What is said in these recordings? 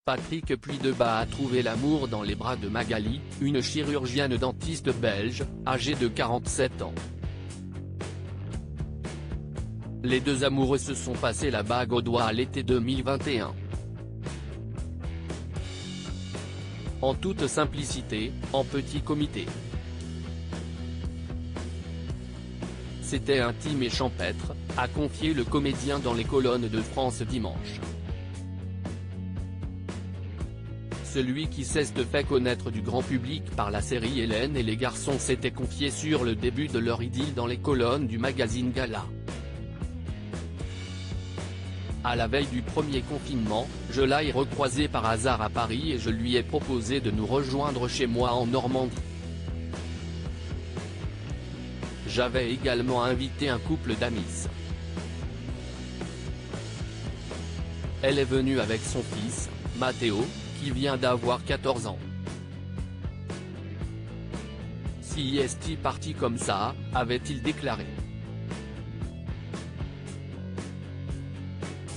Patrick Puydebas a trouvé l'amour dans les bras de Magali, une chirurgienne dentiste belge, âgée de 47 ans. Les deux amoureux se sont passé la bague au doigt à l'été 2021. En toute simplicité, en petit comité. C'était intime et champêtre, a confié le comédien dans les colonnes de France Dimanche. Celui qui s'est fait connaître du grand public par la série Hélène et les garçons s'était confié sur le début de leur idylle dans les colonnes du magazine Gala. À la veille du premier confinement, je l'ai recroisé par hasard à Paris et je lui ai proposé de nous rejoindre chez moi en Normandie. J'avais également invité un couple d'amis. Elle est venue avec son fils, Matteo, qui vient d'avoir 14 ans. Si est-il parti comme ça, avait-il déclaré.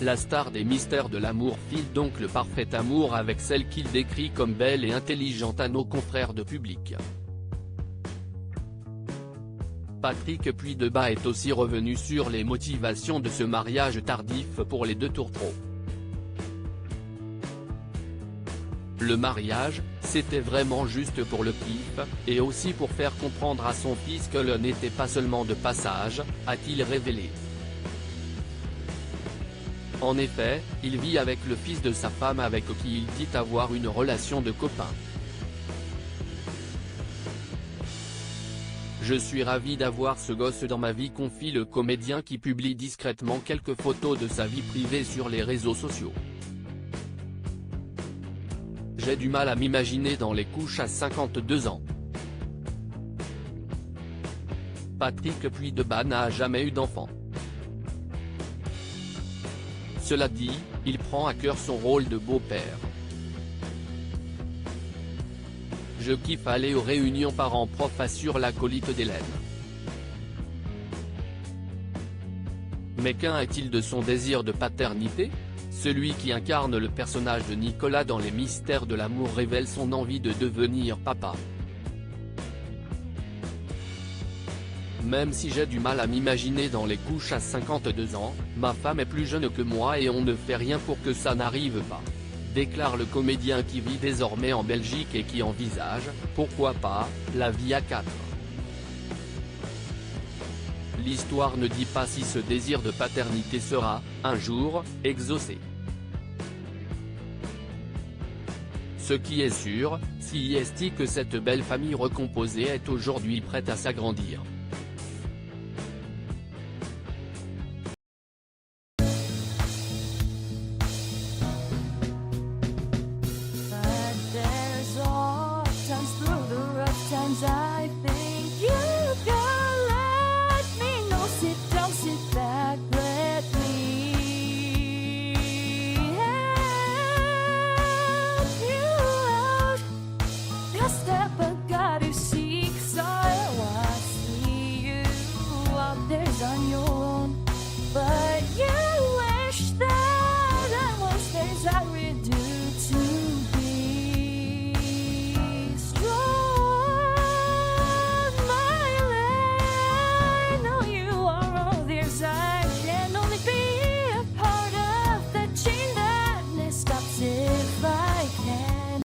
La star des mystères de l'amour file donc le parfait amour avec celle qu'il décrit comme belle et intelligente à nos confrères de Public. Patrick Puydebas est aussi revenu sur les motivations de ce mariage tardif pour les deux tourtereaux. Le mariage, c'était vraiment juste pour le kiff, et aussi pour faire comprendre à son fils que le n'était pas seulement de passage, a-t-il révélé. En effet, il vit avec le fils de sa femme avec qui il dit avoir une relation de copain. Je suis ravi d'avoir ce gosse dans ma vie, confie le comédien qui publie discrètement quelques photos de sa vie privée sur les réseaux sociaux. J'ai du mal à m'imaginer dans les couches à 52 ans. Patrick Puydebas n'a jamais eu d'enfant. Cela dit, il prend à cœur son rôle de beau-père. Je kiffe aller aux réunions parents-prof, assure l'acolyte d'Hélène. Mais qu'en est-il de son désir de paternité ? Celui qui incarne le personnage de Nicolas dans Les Mystères de l'amour révèle son envie de devenir papa. Même si j'ai du mal à m'imaginer dans les couches à 52 ans, ma femme est plus jeune que moi et on ne fait rien pour que ça n'arrive pas. Déclare le comédien qui vit désormais en Belgique et qui envisage, pourquoi pas, la vie à 4. L'histoire ne dit pas si ce désir de paternité sera, un jour, exaucé. Ce qui est sûr, c'est que cette belle famille recomposée est aujourd'hui prête à s'agrandir.